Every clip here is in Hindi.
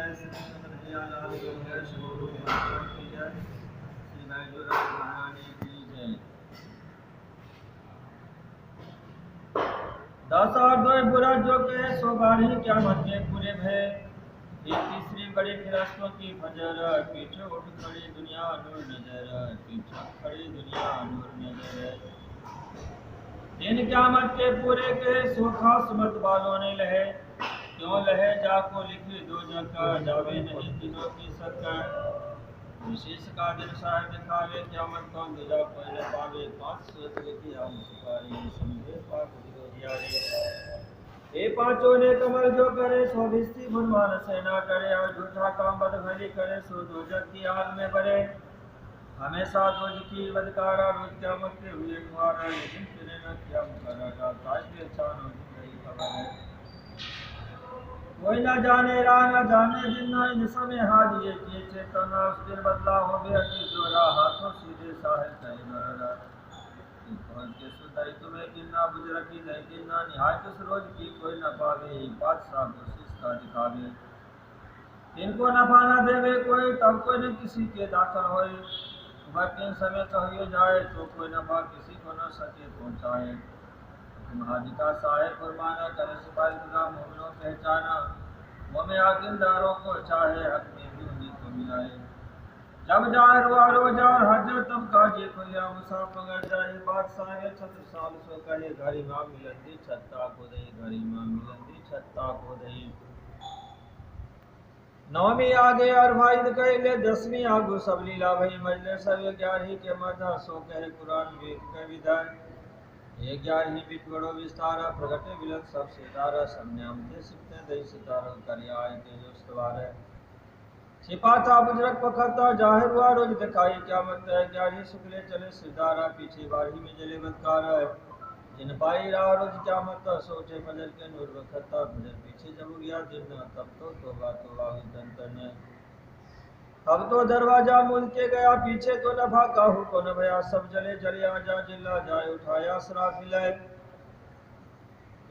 जय श्री कृष्ण कन्हैया लाल की जय, श्री गुरु महाराज की जय, श्री बैजूनाथ महारानी की जय। दस और दो बुरा जो के सो बारी क्या मत के पूरे भय, एक तीसरी बड़ी फिरस्तों की फजर, पीछे उठ खड़ी दुनिया नूर नजर, पीछे खड़ी दुनिया नूर नजर। दिन क्या मत के पूरे के सो खास मत वालों ने लहे, क्यों लहे जाको लिखी दो जग, जावे नहीं दिनों की सक। विशेष का दिन साहब दिखावे, क्या मत कौन दूजा कोई न पावे, पांच सूरत लिखी आम सिपाही, समझे पाप ये पांचों ने कमल जो करे, सो भिस्ती भुनमान से ना करे, और झूठा काम बद भली करे, सो दो जग की आग में भरे। हमेशा रोज की बदकारा, रोज क्या मत के हुए तुम्हारा, लेकिन तेरे न क्या मुकरा जाता है, अच्छा नहीं खबर है। कोई न जाने राह न जाने दिन, न इन समय हाथ ये किए चेतना, उस दिन बदला हो गया कि जोरा, हाथों सीधे साहिल कहीं मरा। पहुंच के सुधाई तुम्हें गिनना बुझ रखी नहीं गिनना, निहायत उस रोज की कोई न पावे, बादशाह कोशिश का दिखावे। इनको नफा न देवे कोई, तब कोई न किसी के दाखिल होए, सुबह तीन समय कहिए जाए, तो कोई नफा किसी को न सके पहुँचाए। तुम्हारिका साहेब फरमाना करे, सिपाही खुदा मोमिनों पहचाना, वो में आकिंदारों को चाहे, हक में भी उन्हीं को मिलाए। जब जाए रुआ रोजा और हज, तब काजे खुलिया मुसाफर जाए, बादशाह ने छत्र साल सो कहे, घरी मां मिलंदी छत्ता को दई, घरी मां मिलंदी छत्ता को दई। नौवीं आगे और भाई कहले, दसवीं आगू सब लीला भई, मजले सब 11 के मध्य, सो कहे कुरान वेद के विधान। 11 बिट बड़ो विस्तारा, प्रगटे विलक सब सितारा, समन्याम दे सिकते दई सितारा, करियाय के जो सवार है। छिपा था बुजरक पखता, जाहिर हुआ रोज दिखाई क्या मत है, 11 शुक्ले चले सितारा, पीछे 12 में जले बदकार है। जिन पाई रहा रोज क्या मत, सोचे फजर के नूर बखता, फजर पीछे जब गया दिन, तब तो तोबा हुई तंतन। अब तो दरवाजा मुझ के गया, पीछे तो नफा काहू को न भया, सब जले जले आजा जिला जाए, उठाया सराफिल।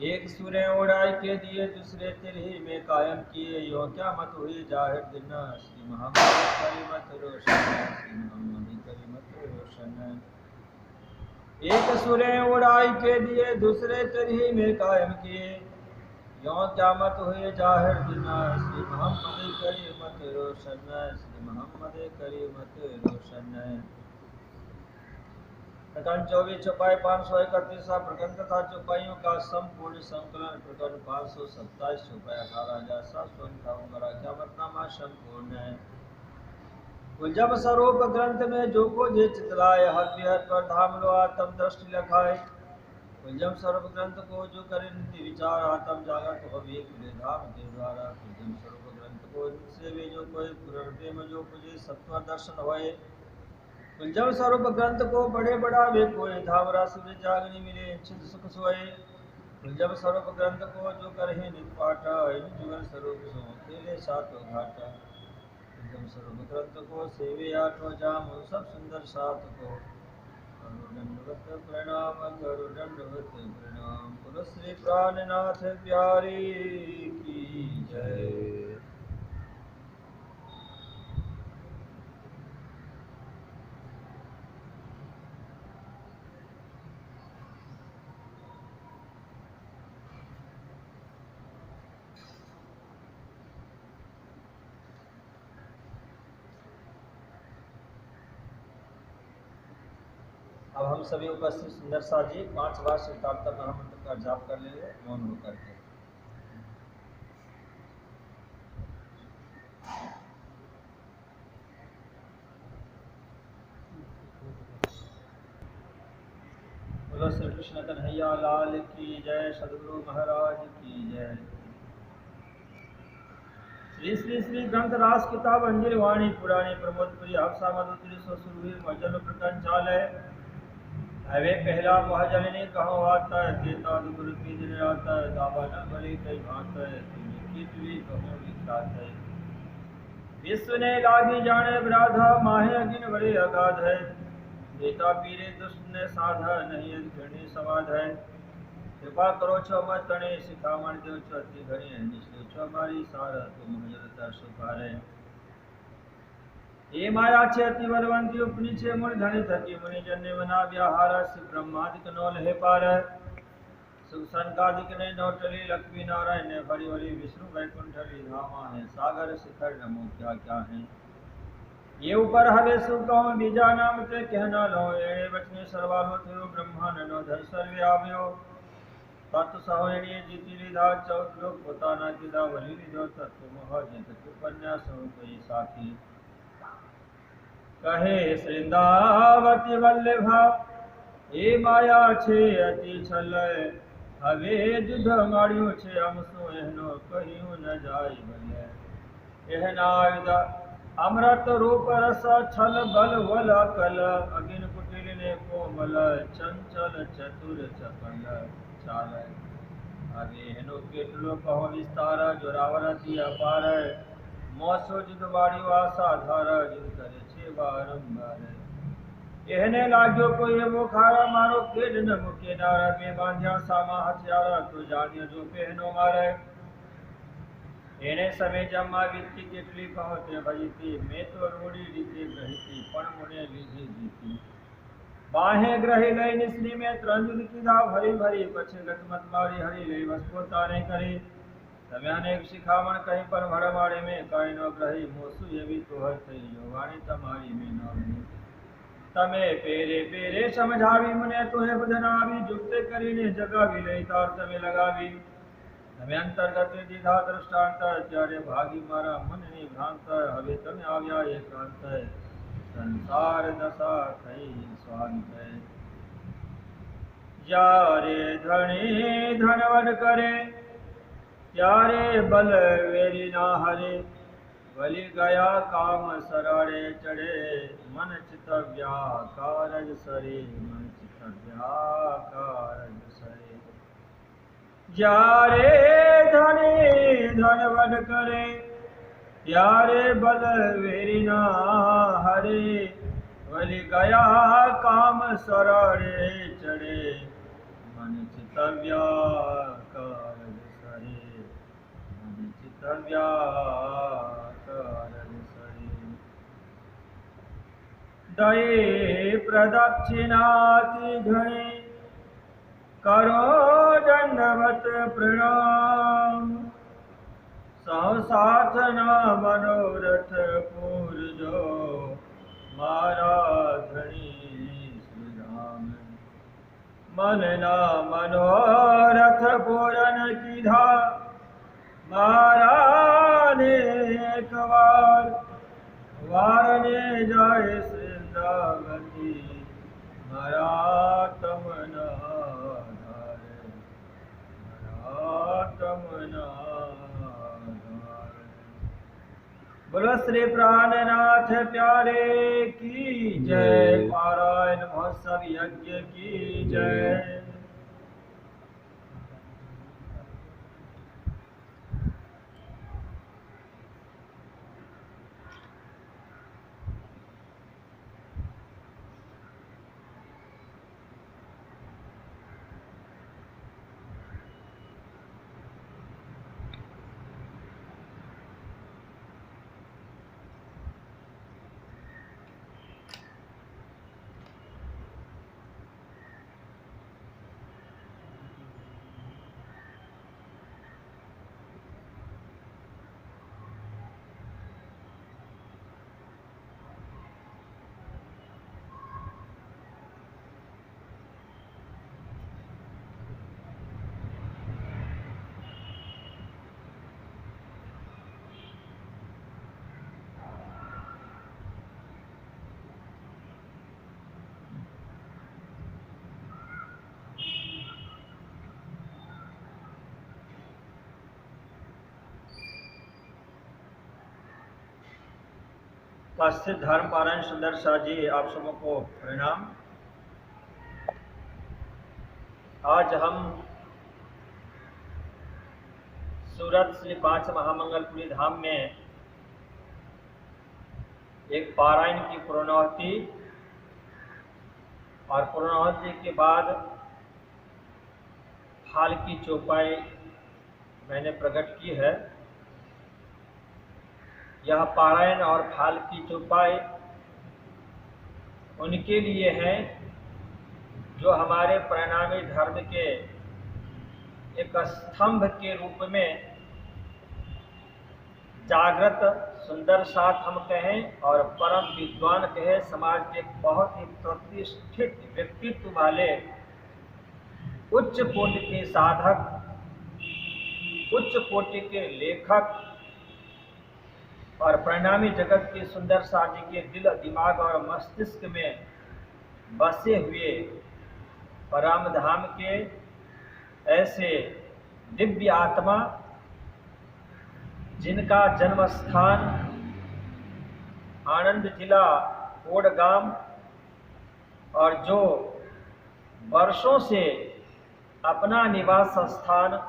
एक सूर्य उड़ाई के दिए, दूसरे तिरही में कायम किए, यो क्या मत हुई जाहिर दिन, श्री मोहम्मद करीमत रोशन, श्री मोहम्मद करीमत रोशन। एक सूर्य उड़ाई के दिए, दूसरे तिरही में कायम किए, यो क्या मत हुई जाहिर दिन, श्री मोहम्मद करीमत रोशन, श्री मोहम्मद करीमत रोशन। प्रकरण 24 चौपाई 531 प्रकरण तथा चौपाइयों का संपूर्ण संकलन, प्रकरण 527 चौपाई 18,758 क्या मतनामा संपूर्ण है। जब स्वरूप ग्रंथ में जो को जे चितलाए, हर विहर पर धाम लो आत्म दृष्टि लखाए। जब स्वरूप ग्रंथ को जो करे नित्य विचार, आत्म जागत हो विवेक धाम के द्वारा। जब स्वरूप ग्रंथ को से वे जो कोई प्रेम जो मुझे सत्व दर्शन होए, जब स्वरूप ग्रंथ को बड़े बड़ा वे कोई, धावरा सूर्य जागनी मिले चित सुख सोए। जब स्वरूप ग्रंथ को जो करे नित पाठा, इन जीवन स्वरूप सो खेले सातो घाटा। जब स्वरूप ग्रंथ को सेवे आठो जाम, सब सुंदर सात को दंडवत प्रणाम, करो दंडवत प्रणाम। बोलो श्री प्राणनाथ प्यारी की जय। अब हम सभी उपस्थित सुंदर सा जी 5 बार श्रीताप्ता महामंत्र का जाप कर लेंगे मौन होकर के। बोलो श्री कृष्ण कन्हैया लाल की जय, सदगुरु महाराज की जय। श्री श्री श्री ग्रंथ रास किताब अंजलि वाणी पुराणी प्रमोद प्रिय हफ्सा मधुत्री सुरवीर मजल प्रकरण चालय। अवे पहला महाजननी कहो आता है, केता गुरु की दिन आता है, दावा न भले कई भात है, तुम्हें की कहो विख्यात है। विश्व ने लागी जाने ब्राधा, माहे अगिन बड़े अगाध है। देता पीरे दुष्ट ने साधा, नहीं घृणी समाध है। कृपा करो छो मत तणे, सिखामण देव छो अति घणी, निश्चय छो हमारी सारा, तुम हजर दर्शो पारे। ये माया छे अति बलवंती उपनी छे मुनि धनि थकी मुनि जन्य बना व्याहार श्री ब्रह्मादिक नौल है पार। सुख संकादिक ने नौटली लक्ष्मी नारायण ने भरी भरी विष्णु वैकुंठली धामा है सागर शिखर नमो क्या क्या है। ये ऊपर हवे सुख कहूँ बीजा नाम ते कहना लो एणे बचने सर्वालो थयो ब्रह्मानंदो धर सर्वे आव्यो। तत् सहोयणीय जीति लीधा चौथ लोक पोताना कीधा वली लीधो तत्व मोह जित उपन्यास हो कोई साथी। कहे श्रृंदावती वल्लभा ए माया छे अति छल हवे जुध माड़ियो छे हमसो एहनो कहियो न जाय भले। एहना आयुध अमृत रूप रस छल बल वल कल अगिन कुटिल ने कोमल चंचल चतुर चपल चाल। अगे हेनो केटलो कहो विस्तार जोरावर अति अपार मौसो जुद बाड़ी आशा धार जुद करे छे बारंबार। एहने लाग्यो कोई मुखारा मारो केड न मुके नारा में बांध्या सामा हथियारा तो जानियो जो पहनो मारे। एने समय जम्मा वित्ती केटली कहते भजीती मैं तो रोड़ी रीते ग्रहिती पण मुने लीधी जीती। बाहे ग्रही लई निसली में त्रंजुल कीधा भरी भरी पछे गत मत मारी हरी लई वस्को तारे करी। તમે અનેક શિખામણ કहीं पर ભરમાડે में કઈ નો ગ્રહી મોસુ એવી તો હર થઈ જોવાણી તમારી में નામની। તમે પેરે પેરે સમજાવી મને તોહે બદનાવી જુક્તે કરીને જગાવી લઈ તાર તમે લગાવી। તમે અંતર્ગત દીધા દૃષ્ટાંત ત્યારે ભાગી મારા મનની ભ્રાંત હવે તમે આવ્યા એકાંત સંસાર દશા થઈ સ્વાંત। જ્યારે ધણી ધનવન કરે ત્યારે બલ વેરી ના હરે વલી ગયા કામ સરાડે ચડે મન ચિત વ્યાકારજ સરે મન ચિત વ્યાકારજ સરે। જ્યારે ધને ધનવન કરે ત્યારે બલ વેરી ના હરે વલી ગયા કામ સરાડે ચડે મન ચિત વ્યાકારજ સરે મન ચિત વ્યાકારજ સરે। દયે પ્રદક્ષિણાતિ ઘણી करो दंडवत प्रणाम सहसाथ न मनोरथ पूरजो मारा धनी श्री राम। मन ना मनोरथ पूरन कीधा मारा ने एक वार ने जाय श्रृंदावती मारा तमना बोलो श्री प्राणनाथ प्यारे की जय। पारायण महोत्सव यज्ञ की जय। उपस्थित धर्म पारायण सुंदर शाह जी आप सबों को प्रणाम। आज हम सूरत श्री पांच महामंगलपुरी धाम में एक पारायण की पूर्णाहुति और पूर्णाहुति के बाद हाल की चौपाई मैंने प्रकट की है। यह पारायण और फाल की चौपाई उनके लिए हैं जो हमारे परिणामी धर्म के एक स्तंभ के रूप में जागृत सुंदर साथ हम कहें और परम विद्वान कहें, समाज के बहुत ही प्रतिष्ठित व्यक्तित्व वाले उच्च कोटि के साधक, उच्च कोटि के लेखक और परिणामी जगत के सुंदर साथ जी के दिल, दिमाग और मस्तिष्क में बसे हुए परम धाम के ऐसे दिव्य आत्मा जिनका जन्म स्थान आनंद जिला ओडगाम और जो वर्षों से अपना निवास स्थान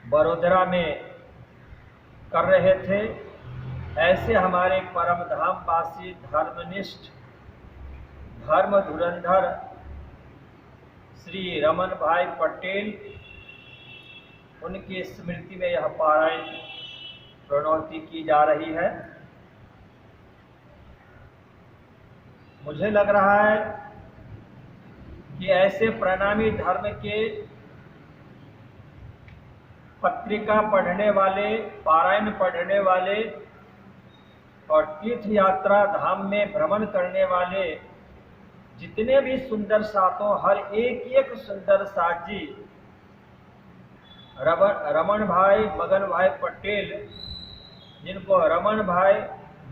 बड़ोदरा में कर रहे थे, ऐसे हमारे परम धाम वासी धर्मनिष्ठ धर्म धुरंधर श्री रमन भाई पटेल, उनकी स्मृति में यह पारायण प्रणौती की जा रही है। मुझे लग रहा है कि ऐसे प्रणामी धर्म के पत्रिका पढ़ने वाले, पारायण पढ़ने वाले और तीर्थ यात्रा धाम में भ्रमण करने वाले जितने भी सुंदर साथों, हर एक सुंदर साथ जी रमन भाई, मगन भाई पटेल, जिनको रमन भाई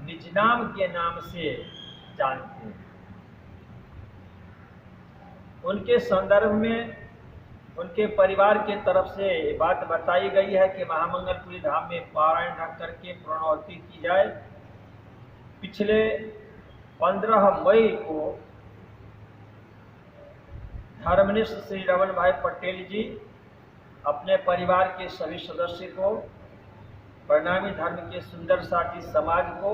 निज नाम के नाम से जानते हैं, उनके संदर्भ में उनके परिवार के तरफ से बात बताई गई है कि महामंगलपुरी धाम में पारायण रख करके प्रणौती की जाए। पिछले 15 मई को धर्मनिष्ठ श्री रमन भाई पटेल जी अपने परिवार के सभी सदस्य को, परिणामी धर्म के सुंदर साथी समाज को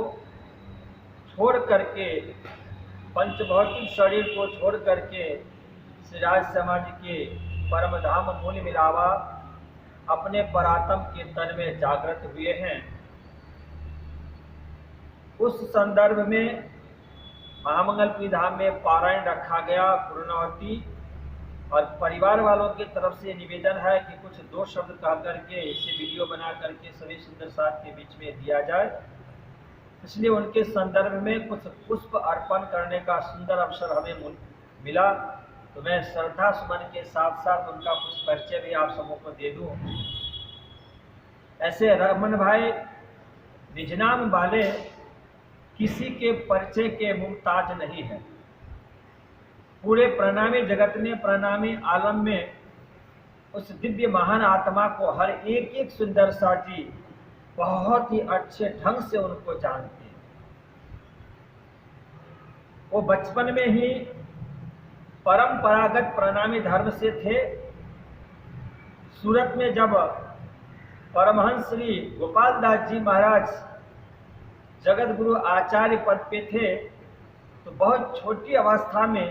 छोड़ करके, पंचभौतिक शरीर को छोड़ करके श्री राज समाज के परम धाम मूल मिलावा अपने परात्म के तन में जागृत हुए हैं। उस संदर्भ में महामंगलपुरी धाम में पारायण रखा गया पूर्णावती, और परिवार वालों की तरफ से निवेदन है कि कुछ 2 शब्द कह करके इसे वीडियो बना करके सभी सुंदर साथ के बीच में दिया जाए। इसलिए उनके संदर्भ में कुछ पुष्प अर्पण करने का सुंदर अवसर हमें मिला, तो मैं श्रद्धा सुमन के साथ साथ उनका कुछ परिचय भी आप सबों को दे दूं। ऐसे रमन भाई निज नाम वाले किसी के परिचय के मुमताज नहीं है। पूरे प्रणामी जगत में, प्रणामी आलम में उस दिव्य महान आत्मा को हर एक सुंदर साथी बहुत ही अच्छे ढंग से उनको जानते हैं। वो बचपन में ही परंपरागत प्रणामी धर्म से थे। सूरत में जब परमहंस श्री गोपाल दास जी महाराज जगत गुरु आचार्य पद पे थे, तो बहुत छोटी अवस्था में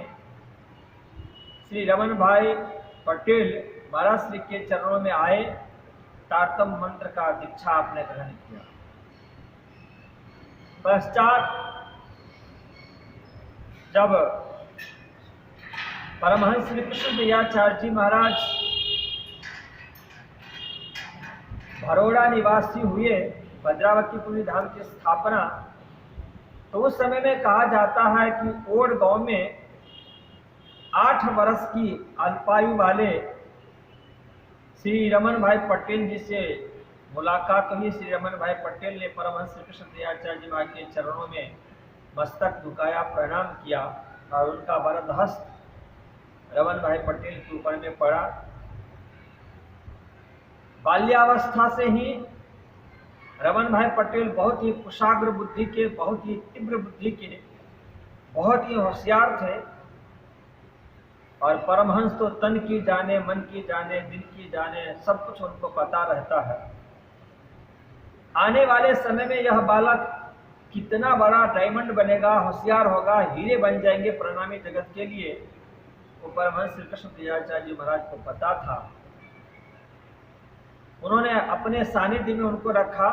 श्री रमन भाई पटेल महाराज श्री के चरणों में आए, तारतम मंत्र का दीक्षा आपने ग्रहण किया। पश्चात जब परमहंस श्री कृष्ण दयाचार्य जी महाराज भरोड़ा निवासी हुए, भद्रावतीपुरी धाम की स्थापना, तो उस समय में कहा जाता है कि ओड गांव में 8 वर्ष की अल्पायु वाले श्री रमन भाई पटेल जी से मुलाकात हुई। श्री रमन भाई पटेल ने परमहंस श्री कृष्ण दयाचार्य जी महाराज के चरणों में मस्तक झुकाया, प्रणाम किया और उनका वरद हस्त रमन भाई पटेल के ऊपर में पड़ा। बाल्यावस्था से ही रमन भाई पटेल बहुत ही कुशाग्र बुद्धि के, बहुत ही तीव्र बुद्धि के, बहुत ही होशियार थे, और परमहंस तो तन की जाने, मन की जाने, दिल की जाने, सब कुछ उनको पता रहता है। आने वाले समय में यह बालक कितना बड़ा डायमंड बनेगा, होशियार होगा, हीरे बन जाएंगे प्रणामी जगत के लिए, वो परमहंस श्री कृष्ण दयाचार्य जी महाराज को पता था। उन्होंने अपने सानिध्य में उनको रखा।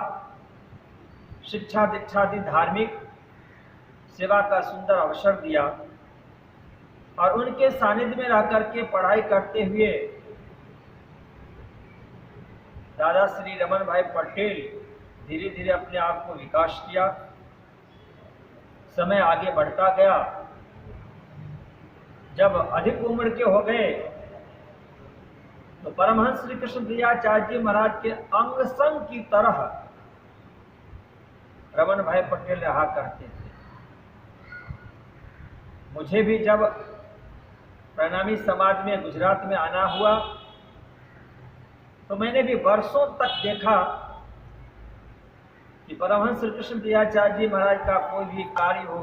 शिक्षा दीक्षादि धार्मिक सेवा का सुंदर अवसर दिया और उनके सानिध्य में रह करके पढ़ाई करते हुए दादा श्री रमन भाई पटेल धीरे धीरे अपने आप को विकास किया। समय आगे बढ़ता गया। जब अधिक उम्र के हो गए तो परमहंस श्री कृष्ण देवाचार्य जी महाराज के अंग संग की तरह रमन भाई पटेल रहा करते थे। मुझे भी जब प्रणामी समाज में गुजरात में आना हुआ तो मैंने भी वर्षों तक देखा कि परमहंस श्री कृष्ण देवाचार्य जी महाराज का कोई भी कार्य हो,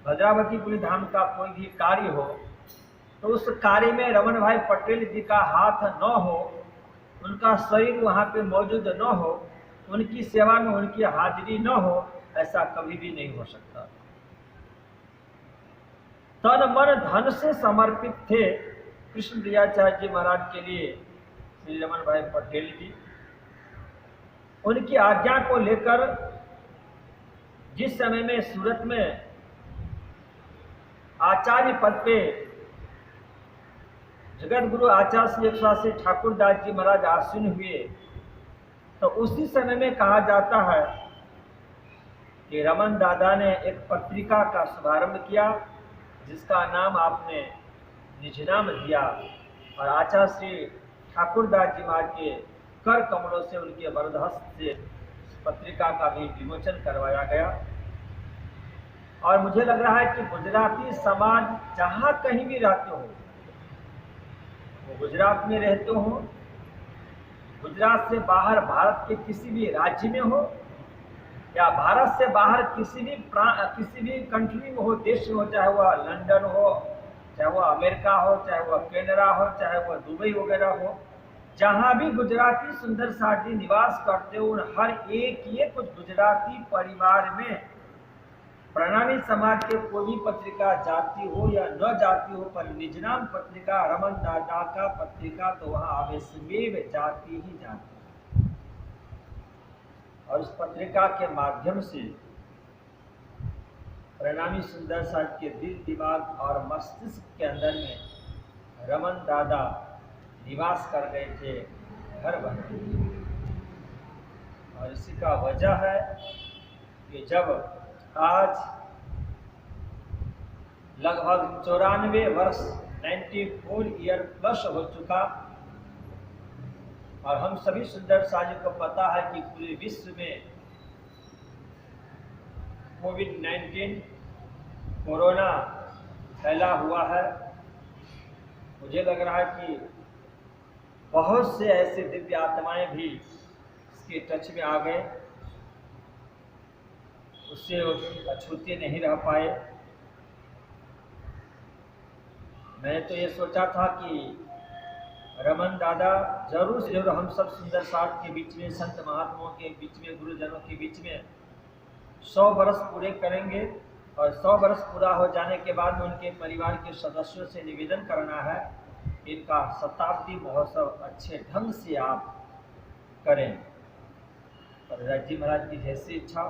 भद्रावती पुरी धाम का कोई भी कार्य हो, तो उस कार्य में रमन भाई पटेल जी का हाथ न हो, उनका शरीर वहाँ पे मौजूद न हो, उनकी सेवा में उनकी हाजिरी न हो, ऐसा कभी भी नहीं हो सकता। तन मन धन से समर्पित थे कृष्ण देवाचार्य जी महाराज के लिए श्री रमन भाई पटेल जी। उनकी आज्ञा को लेकर जिस समय में सूरत में आचार्य पद पे जगत गुरु आचार्य श्री एक श्री ठाकुर दास जी महाराज आसीन हुए, तो उसी समय में कहा जाता है कि रमन दादा ने एक पत्रिका का शुभारंभ किया जिसका नाम आपने निज नाम दिया, और आचार्य श्री ठाकुर दास जी महाराज के कर कमलों से उनके वरदहस्त से पत्रिका का भी विमोचन करवाया गया। और मुझे लग रहा है कि गुजराती समाज जहाँ कहीं भी रहते हो, वो गुजरात में रहते हो, गुजरात से बाहर भारत के किसी भी राज्य में हो, या भारत से बाहर किसी भी कंट्री में हो, देश में हो, चाहे वह लंदन हो, चाहे वह अमेरिका हो, चाहे वह कनाडा हो, चाहे वह दुबई वगैरह हो, जहाँ भी गुजराती सुंदर साथी निवास करते हो, हर एक कुछ गुजराती परिवार में प्रणामी समाज के कोई भी पत्रिका जाती हो या न जाती हो, पर निज नाम पत्रिका रमन दादा का पत्रिका तो वहाँ अवश्यमेव जाती ही जाती। और उस पत्रिका के माध्यम से प्रणामी सुंदर साथ के दिल दिमाग और मस्तिष्क के अंदर में रमन दादा निवास कर गए थे, घर बन गए। और इसी का वजह है कि जब आज लगभग 94 वर्ष 94 ईयर प्लस हो चुका, और हम सभी सुंदर साजी को पता है कि पूरे विश्व में कोविड-19 कोरोना फैला हुआ है। मुझे लग रहा है कि बहुत से ऐसे दिव्य आत्माएं भी इसके टच में आ गए, उससे अछूते नहीं रह पाए। मैं तो ये सोचा था कि रमन दादा जरूर से जरूर हम सब सुंदर साथ के बीच में, संत महात्माओं के बीच में, गुरुजनों के बीच में 100 वर्ष पूरे करेंगे, और 100 वर्ष पूरा हो जाने के बाद में उनके परिवार के सदस्यों से निवेदन करना है, इनका शताब्दी महोत्सव अच्छे ढंग से आप करें। पर राजी महाराज की जैसी इच्छा,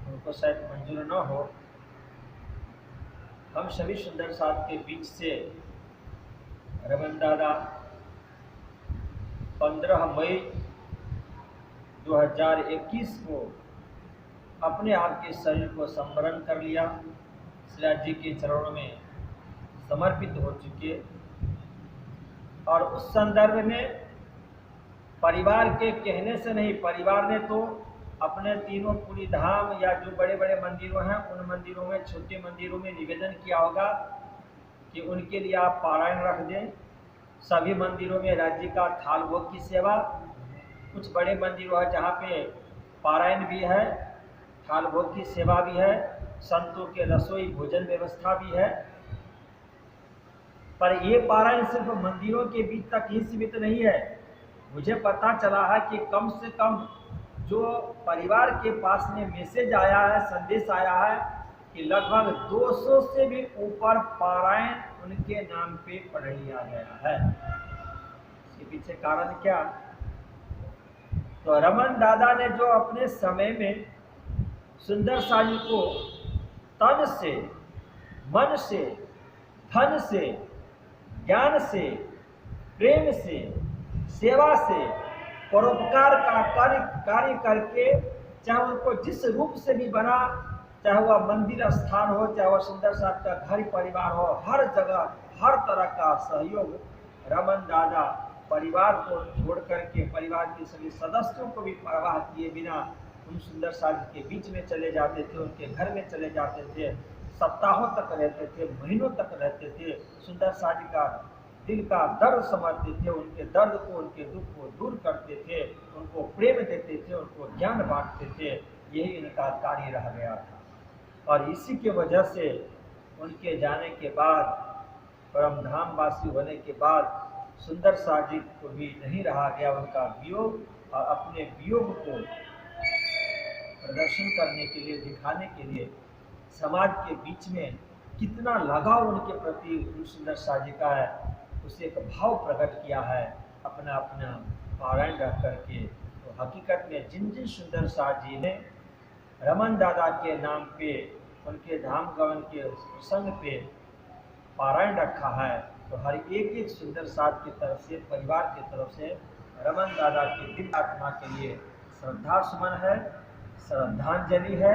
उनको शायद मंजूर न हो, हम सभी सुंदर साथ के बीच से रमन दादा 15 मई 2021 को अपने आप के शरीर को संवरण कर लिया, शिलाजी जी के चरणों में समर्पित हो चुके। और उस संदर्भ में परिवार के कहने से नहीं, परिवार ने तो अपने तीनों पुरी धाम या जो बड़े बड़े मंदिरों हैं, उन मंदिरों में, छोटे मंदिरों में निवेदन किया होगा कि उनके लिए आप पारायण रख दें। सभी मंदिरों में राज्य का थाल भोग की सेवा, कुछ बड़े मंदिरों हैं जहाँ पे पारायण भी है, थाल भोग की सेवा भी है, संतों के रसोई भोजन व्यवस्था भी है। पर ये पारायण सिर्फ मंदिरों के बीच तक ही सीमित नहीं है। मुझे पता चला है कि कम से कम जो परिवार के पास में मैसेज आया है, संदेश आया है कि लगभग 200 से भी ऊपर पारायण उनके नाम पे पढ़ लिया गया है। इसके पीछे कारण क्या? तो रमन दादा ने जो अपने समय में सुंदर सा जी को तन से, मन से, धन से, ज्ञान से, प्रेम से, सेवा से, परोपकार का कार्य करके, चाहे उनको जिस रूप से भी बना, चाहे वह मंदिर स्थान हो, चाहे वह सुंदर साहब का घर परिवार हो, हर जगह हर तरह का सहयोग रमन दादा परिवार को छोड़ करके, परिवार के सभी सदस्यों को भी परवाह किए बिना उन सुंदर साहब के बीच में चले जाते थे, उनके घर में चले जाते थे, सप्ताहों तक रहते थे, महीनों तक रहते थे, सुंदर साहब का दिल का दर्द समझते थे, उनके दर्द को, उनके दुख को दूर करते थे, उनको प्रेम देते थे, उनको ज्ञान बांटते थे। यही इनका कार्य रह गया था। और इसी के वजह से उनके जाने के बाद, परम धाम वासी होने के बाद, सुंदर शाह जी को भी नहीं रहा गया उनका वियोग, और अपने वियोग को प्रदर्शन करने के लिए, दिखाने के लिए समाज के बीच में कितना लगाव उनके प्रति सुंदर शाह जी का है, उसे एक भाव प्रकट किया है अपना अपना पारायण रख करके। तो हकीकत में जिन जिन सुंदर शाह जी ने रमन दादा के नाम पे, उनके धाम गमन के प्रसंग पे पारायण रखा है, तो हर एक सुंदर शाह की तरफ से, परिवार की तरफ से रमन दादा की दिव्य आत्मा के लिए श्रद्धा सुमन है, श्रद्धांजलि है,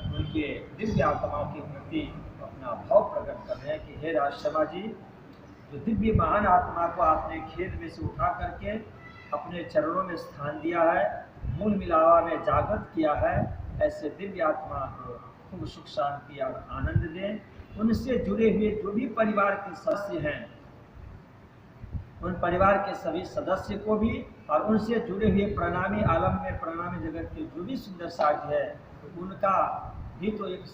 उनके दिव्य आत्मा के प्रति अपना भाव प्रकट कर रहे हैं कि हे राजशर्मा जी, जो दिव्य महान आत्मा को आपने खेत में से उठा करके अपने चरणों में स्थान दिया है, मूल मिलावा में जागृत किया है, ऐसे दिव्य आत्मा को खूब सुख शांति और आनंद दें। उनसे जुड़े हुए जो भी परिवार के सदस्य हैं, उन परिवार के सभी सदस्य को भी, और उनसे जुड़े हुए प्रणामी आलम में, प्रणामी जगत के जो भी सुंदर साज है, तो उनका भी तो एक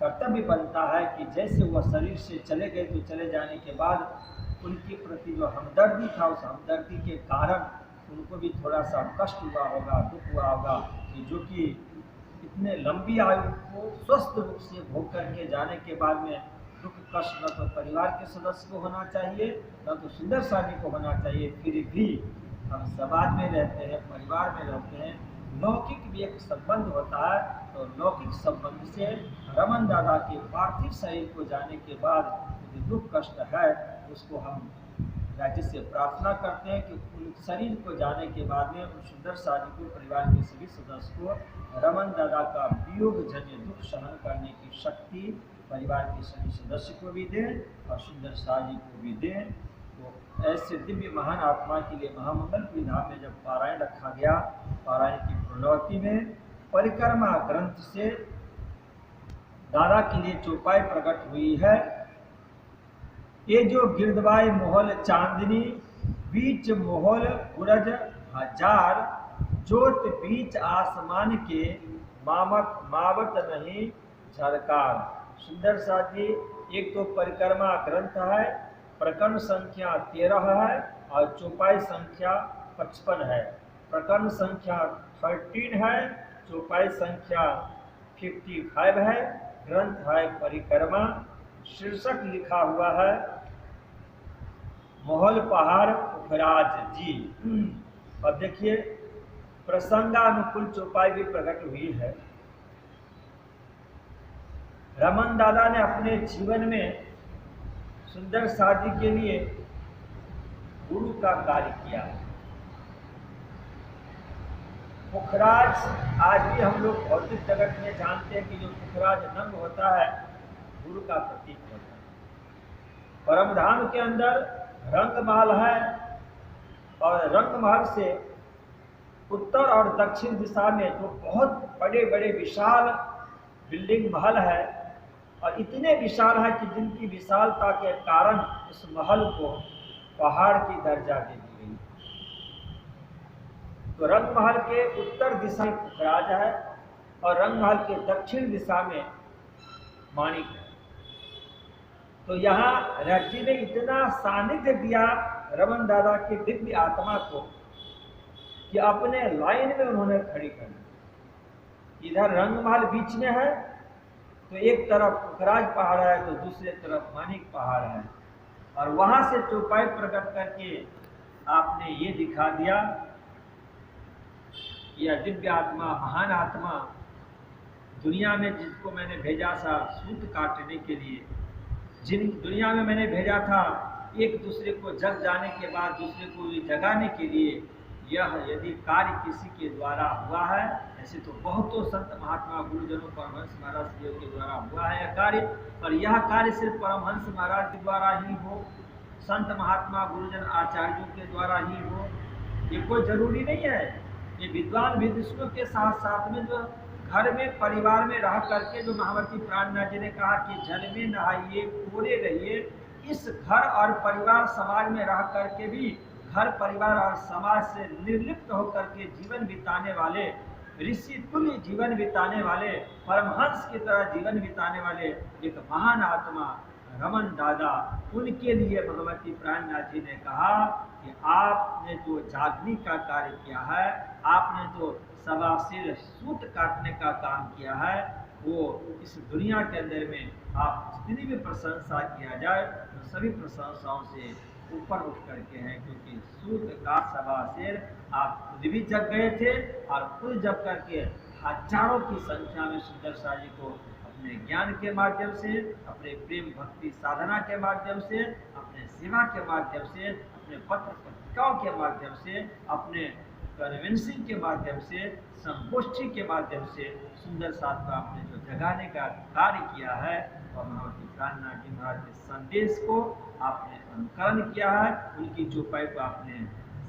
कर्तव्य बनता है कि जैसे वह शरीर से चले गए, तो चले जाने के बाद उनके प्रति जो हमदर्दी था, उस हमदर्दी के कारण उनको भी थोड़ा सा कष्ट हुआ होगा, दुख हुआ होगा, कि जो कि इतने लंबी आयु को स्वस्थ रूप से भोग करके जाने के बाद में दुख कष्ट न तो परिवार के सदस्य को होना चाहिए, न तो सुंदर साजी को होना चाहिए। फिर भी हम समाज में रहते हैं, परिवार में रहते हैं, लौकिक भी एक संबंध होता है, तो लौकिक संबंध से रमन दादा के पार्थिव शरीर को जाने के बाद जो दुख कष्ट है, उसको हम राज्य से प्रार्थना करते हैं कि उन शरीर को जाने के बाद में उन सुंदर साजी को, परिवार के सभी सदस्य को रमन दादा का वियोग जन्य दुख सहन करने की शक्ति परिवार के सभी सदस्य को भी दें और सुंदर साजी को भी दें। तो ऐसे दिव्य महान आत्मा के लिए महामंगल धाम में जब पारायण रखा गया, पारायण की पूर्णवती में परिक्रमा ग्रंथ से दादा के लिए चौपाई प्रकट हुई है। ये जो गिरदवाई मोहल चांदनी, बीच मोहल गुरज हजार, जोत बीच आसमान के, मामक मावत नहीं झरकार। सुंदर साथ जी, एक तो परिक्रमा ग्रंथ है, प्रकरण संख्या 13 है और चौपाई संख्या 55 है। प्रकरण संख्या 13 है, चौपाई संख्या 55 है, ग्रंथ है परिक्रमा। शीर्षक लिखा हुआ है मोहल पहाड़ पुखराज जी। अब देखिए, प्रसंगानुकूल चौपाई भी प्रकट हुई है। रमन दादा ने अपने जीवन में सुंदर साजी के लिए गुरु का कार्य किया। पुखराज आज भी हम लोग भौतिक जगत में जानते हैं कि जो पुखराज नंग होता है, गुरु का प्रतीक होता है। परमधाम के अंदर रंगमहल है और रंगमहल से उत्तर और दक्षिण दिशा में जो बहुत बड़े बड़े विशाल बिल्डिंग महल है, और इतने विशाल है कि जिनकी विशालता के कारण इस महल को पहाड़ की दर्जा दे दी गई। तो रंगमहल के उत्तर दिशा में पुखराज है और रंगमहल के दक्षिण दिशा में माणिक है। तो यहाँ राज्य ने इतना सानिध्य दिया रमन दादा की दिव्य आत्मा को कि अपने लाइन में उन्होंने खड़ी कर दी। इधर रंगमहल बीच में है, तो एक तरफ पुखराज पहाड़ है तो दूसरे तरफ माणिक पहाड़ है, और वहां से चौपाई प्रकट करके आपने ये दिखा दिया यह दिव्य आत्मा, महान आत्मा दुनिया में जिसको मैंने भेजा था सूत काटने के लिए, जिन दुनिया में मैंने भेजा था एक दूसरे को जग जाने के बाद दूसरे को जगाने के लिए, यह यदि कार्य किसी के द्वारा हुआ है, ऐसे तो बहुतों संत महात्मा गुरुजनों परमहंस महाराज जी के द्वारा हुआ है यह कार्य, पर यह कार्य सिर्फ परमहंस महाराज के द्वारा ही हो, संत महात्मा गुरुजन आचार्यों के द्वारा ही हो, ये कोई जरूरी नहीं है। ये विद्वान विदुषों के साथ साथ में जो घर में परिवार में रह करके, जो महामती प्राणनाथ जी ने कहा कि जल में नहाइए कोरे रहिए, इस घर और परिवार समाज में रह करके भी घर परिवार और समाज से निर्लिप्त होकर के जीवन बिताने वाले, ऋषि तुल्य जीवन बिताने वाले, परमहंस की तरह जीवन बिताने वाले एक महान आत्मा रमन दादा, उनके लिए भगवती प्राणनाथ जी ने कहा कि आपने जो जागने का कार्य किया है, आपने जो सवा सिर सूत काटने का काम किया है, वो इस दुनिया के अंदर में आप जितनी भी प्रशंसा किया जाए तो सभी प्रशंसाओं से ऊपर उठ करके हैं, क्योंकि सूत का सवा सिर आप खुद भी जग गए थे और खुद जग करके हजारों की संख्या में सुंदर शाह जी को अपने ज्ञान के माध्यम से, अपने प्रेम भक्ति साधना के माध्यम से, अपने सेवा के माध्यम से, अपने पत्र पत्रिकाओं के माध्यम से, अपने कन्वेंसिंग के माध्यम से, संगोष्ठी के माध्यम से सुंदर साथ का आपने जो जगाने का कार्य किया है और भगवती प्राणनाथ जी महाराज के संदेश को आपने अनुकरण किया है, उनकी चौपाई को आपने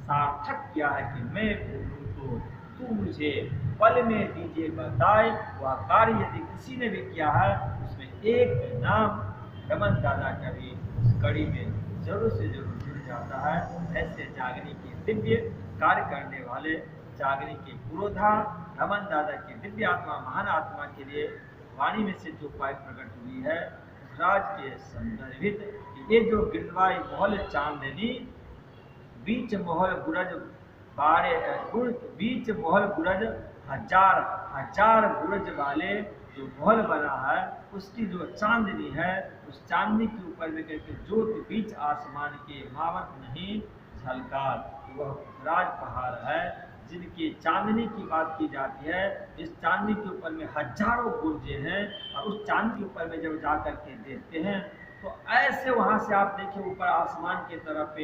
सार्थक किया है कि मैं बोलूं तो तू मुझे पल में दीजिए बताए। वह कार्य यदि किसी ने भी किया है उसमें एक नाम रमन दादा का भी उस कड़ी में जरूर से जरूर जुड़ जाता है। ऐसे जागने के दिव्य कार्य करने वाले, जागने के पुरोधा रमन दादा की दिव्य आत्मा, महान आत्मा के लिए वाणी में से जो उपाय प्रकट हुई है राज के संदर्भित, ये जो गिरवाई मोहल चांदनी बीच मोहल गुरज बारे, बीच मोहल गुरज हजार हजार गुरज वाले जो मोहल बना है, उसकी जो चांदनी है, उस चांदनी के ऊपर में कहते ज्योति बीच आसमान के मावत नहीं झलकार, वह राज पहाड़ है जिनकी चांदनी की बात की जाती है। इस चांदनी के ऊपर में हजारों गुर्जे हैं और उस चांदनी के ऊपर में जब जा कर के देखते हैं तो ऐसे वहां से आप देखिए ऊपर आसमान के तरफ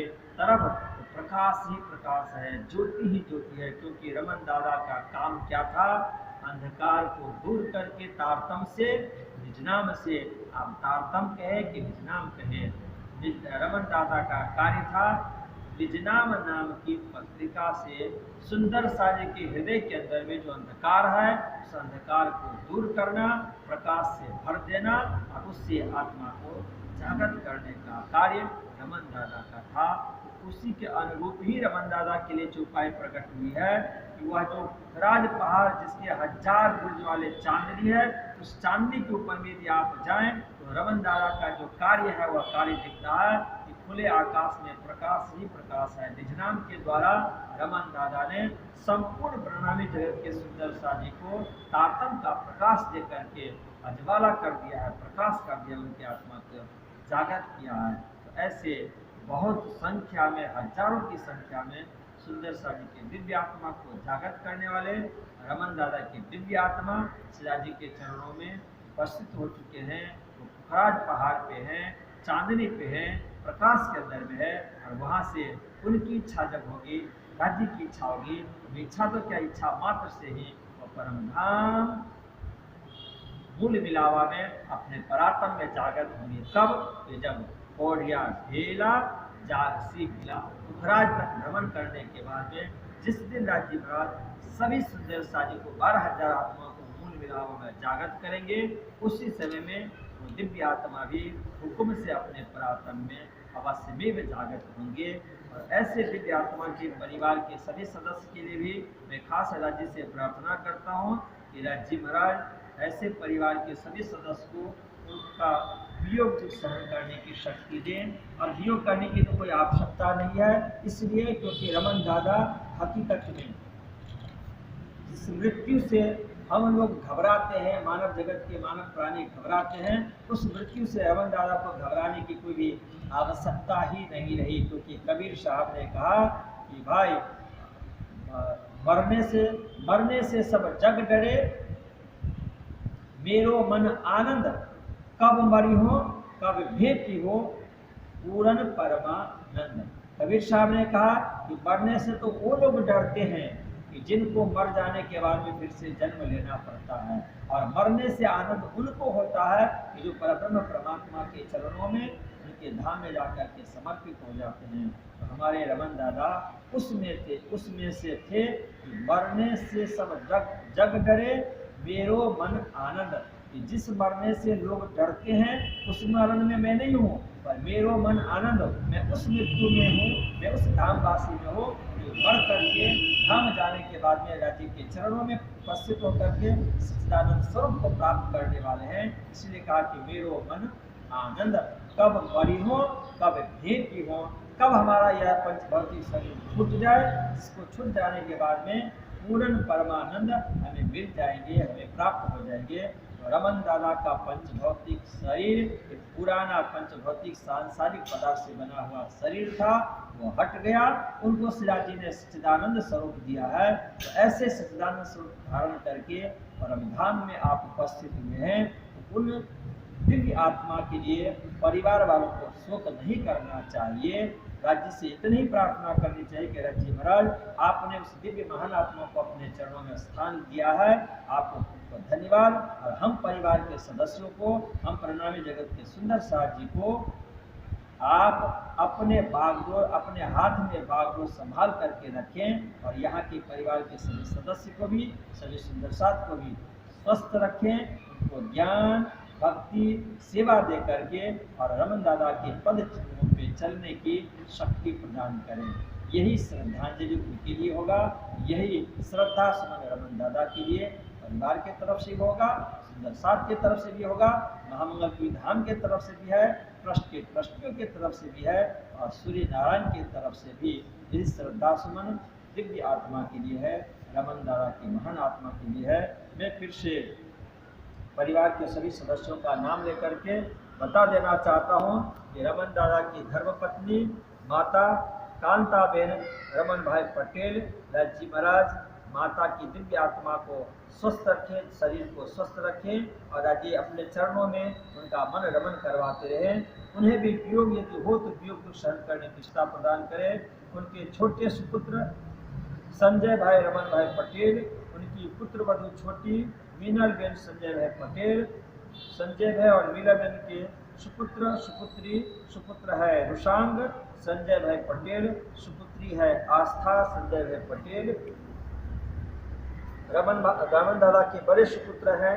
प्रकाश ही प्रकाश है, ज्योति ही ज्योति है, क्योंकि रमन दादा का काम क्या था, अंधकार को दूर करके तारतम से निजनाम से, आप तारतम कहे कि निजनाम कहे, रमन दादा का कार्य था निजनाम नाम की पत्रिका से सुंदर साजे के हृदय के अंदर में जो अंधकार है उस अंधकार को दूर करना, प्रकाश से भर देना और उससे आत्मा को जागृत करने का कार्य रमन दादा का था। उसी के अनुरूप ही रमन दादा के लिए जो उपाय प्रकट हुई है कि वह जो राज पहाड़ जिसके हजार बुर्ज वाले चांदनी है, उस चांदनी के ऊपर में यदि आप जाएं तो रमन दादा का जो कार्य है वह कार्य दिखता है कि खुले आकाश में प्रकाश ही प्रकाश है। निजनाम के द्वारा रमन दादा ने संपूर्ण प्रणामी जगत के सुंदर साजी को तारतम का प्रकाश दे करके अजवाला कर दिया है, प्रकाश कर दिया, उनकी आत्मा को जागृत किया है। तो ऐसे बहुत संख्या में, हजारों की संख्या में सुंदर साजी के दिव्य आत्मा को जागृत करने वाले रमन दादा की दिव्य आत्मा शिवाजी के चरणों में उपस्थित हो चुके हैं। वो पुखराज पहाड़ पे हैं, चांदनी पे हैं, प्रकाश के अंदर में है और वहाँ से उनकी इच्छा जब होगी, राज्य की इच्छा होगी, इच्छा तो क्या, इच्छा मात्र से ही वो परम धाम मूल मिलावा में अपने परातम में जागृत होंगे। तब ये जब पौड़िया ढेला जागसी मिला, पुखराज तक भ्रमण करने के बाद में जिस दिन राज्य महाराज सभी सुंदर साजी को 12,000 आत्माओं को मूल मिलावा में जागृत करेंगे, उसी समय में वो दिव्य आत्मा भी हुक्म से अपने परातम में अवश्य में जागृत होंगे। और ऐसे दिव्य आत्मा के परिवार के सभी सदस्य के लिए भी मैं खास राज्य से प्रार्थना करता हूँ कि राज्य महाराज ऐसे परिवार के सभी सदस्य को उनका वियोग सहन करने की शक्ति दें। और वियोग करने की तो कोई आवश्यकता नहीं है, इसलिए क्योंकि रमन दादा हकीकत में जिस मृत्यु से हम लोग घबराते हैं, मानव जगत के मानव प्राणी घबराते हैं, उस मृत्यु से रमन दादा को घबराने की कोई भी आवश्यकता ही नहीं रही। क्योंकि कबीर साहब ने कहा कि भाई मरने से सब जग डरे, मेरो मन आनंद, कब मरी हो कब भेटी हो, पूरन परमानंद। कबीर साहब ने कहा कि मरने से तो वो लोग डरते हैं कि जिनको मर जाने के बाद में फिर से जन्म लेना पड़ता है, और मरने से आनंद उनको होता है कि जो परब्रह्म परमात्मा के चरणों में, उनके धाम में जाकर के समर्पित हो जाते हैं। तो हमारे रमन दादा उसमें से थे कि मरने से सब जग डरे, मेरो मन आनंद, कि जिस मरने से लोग डरते हैं उस मरण में मैं नहीं हूँ, पर मेरो मन आनंद, मैं उस मृत्यु में हूँ, मैं उस धामवासी में हूँ जो मर करके धाम जाने के बाद में राजीव के चरणों में उपस्थित होकर के सच्चिदानंद स्वरूप को प्राप्त करने वाले हैं। इसलिए कहा कि मेरो मन आनंद, कब मरी हो कब भेटी हो, कब हमारा यह पंचभौतिक शरीर छूट जाए, इसको छूट जाने के बाद में पूर्ण परमानंद हमें मिल जाएंगे, हमें प्राप्त हो जाएंगे। तो रमन दादा का पंचभौतिक शरीर एक पुराना पंचभौतिक सांसारिक पदार्थ से बना हुआ शरीर था, वो हट गया, उनको सिरा जी ने सच्चिदानंद स्वरूप दिया है। तो ऐसे सच्चिदानंद स्वरूप धारण करके परमधाम में आप उपस्थित हुए हैं। तो उन दिव्य आत्मा के लिए परिवार वालों को शोक नहीं करना चाहिए, राज्य से इतनी ही प्रार्थना करनी चाहिए कि राज्य महाराज आपने उस दिव्य महान आत्मा को अपने चरणों में स्थान दिया है, आपको धन्यवाद। और हम परिवार के सदस्यों को, हम प्रणामी जगत के सुंदर साथ जी को आप अपने बागडोर, अपने हाथ में बागडोर संभाल करके रखें, और यहाँ के परिवार के सभी सदस्य को भी, सभी सुंदर साथ को भी स्वस्थ रखें, उनको ज्ञान भक्ति सेवा दे करके और रमन दादा के पद चिन्हों पे चलने की शक्ति प्रदान करें। यही श्रद्धांजलि उनके लिए होगा, यही श्रद्धा सुमन रमन दादा के लिए परिवार के तरफ से भी होगा, सुंदर साथ के तरफ से भी होगा, महामंगलपुरी धाम के तरफ से भी है, ट्रस्ट के ट्रस्टियों के तरफ से भी है, और सूर्य नारायण की तरफ से भी यही श्रद्धा सुमन दिव्य आत्मा के लिए है, रमन दादा की महान आत्मा के लिए है। मैं फिर से परिवार के सभी सदस्यों का नाम लेकर के बता देना चाहता हूँ कि रमन दादा की धर्मपत्नी माता कांताबेन रमन भाई पटेल, राज्य महाराज माता की दिव्य आत्मा को स्वस्थ रखें, शरीर को स्वस्थ रखें, और आज अपने चरणों में उनका मन रमन करवाते रहें। उन्हें भी वियोग यदि हो तो वियोग को सहन करने की क्षमता प्रदान करें। उनके छोटे सुपुत्र संजय भाई रमन भाई पटेल, उनकी पुत्र वधु छोटी मीनल बेन संजय भाई पटेल, संजय भाई और मीना बेन के सुपुत्र सुपुत्री, सुपुत्र है रुशांग संजय भाई पटेल, सुपुत्री है आस्था संजय भाई पटेल। रमन दादा के बड़े सुपुत्र हैं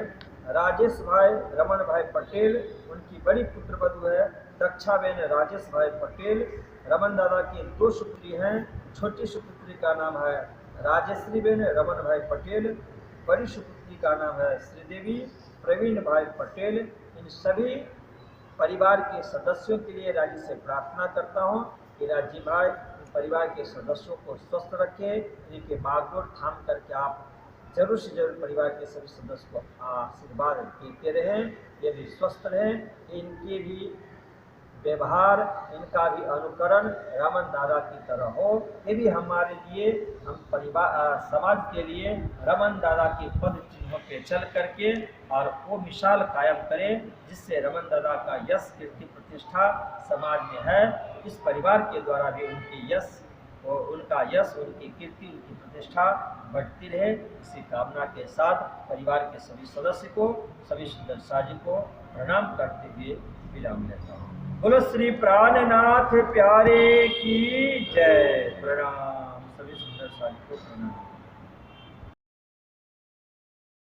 राजेश भाई रमन भाई पटेल, उनकी बड़ी पुत्र वधु है दक्षा बेन राजेश भाई पटेल। रमन दादा की दो सुपुत्री हैं, छोटी सुपुत्री का नाम है राजेश्री बेन रमन भाई पटेल, बड़ी सुपुत्री का नाम है श्रीदेवी प्रवीण भाई पटेल। इन सभी परिवार के सदस्यों के लिए राज्य से प्रार्थना करता हूँ कि राज्य भाई परिवार के सदस्यों को स्वस्थ रखें, इनके बागडोर थाम करके आप जरूर से जरूर परिवार के सभी सदस्य को आशीर्वाद देते रहें, ये भी स्वस्थ रहें, इनके भी व्यवहार, इनका भी अनुकरण रमन दादा की तरह हो। ये भी हमारे लिए, हम परिवार समाज के लिए रमन दादा के पद चिन्हों पे चल करके और वो मिसाल कायम करें, जिससे रमन दादा का यश कीर्ति प्रतिष्ठा समाज में है। इस परिवार के द्वारा भी उनकी यश, उनका यश, उनकी कीर्ति, उनकी प्रतिष्ठा बढ़ती रहे। इसी कामना के साथ परिवार के सभी सदस्य को, सभी सुंदर साजी को प्रणाम करते हुए विराम लेता हूँ। बोलो श्री प्राणनाथ प्यारे की जय। प्रणाम, सभी सुंदर साजी को प्रणाम।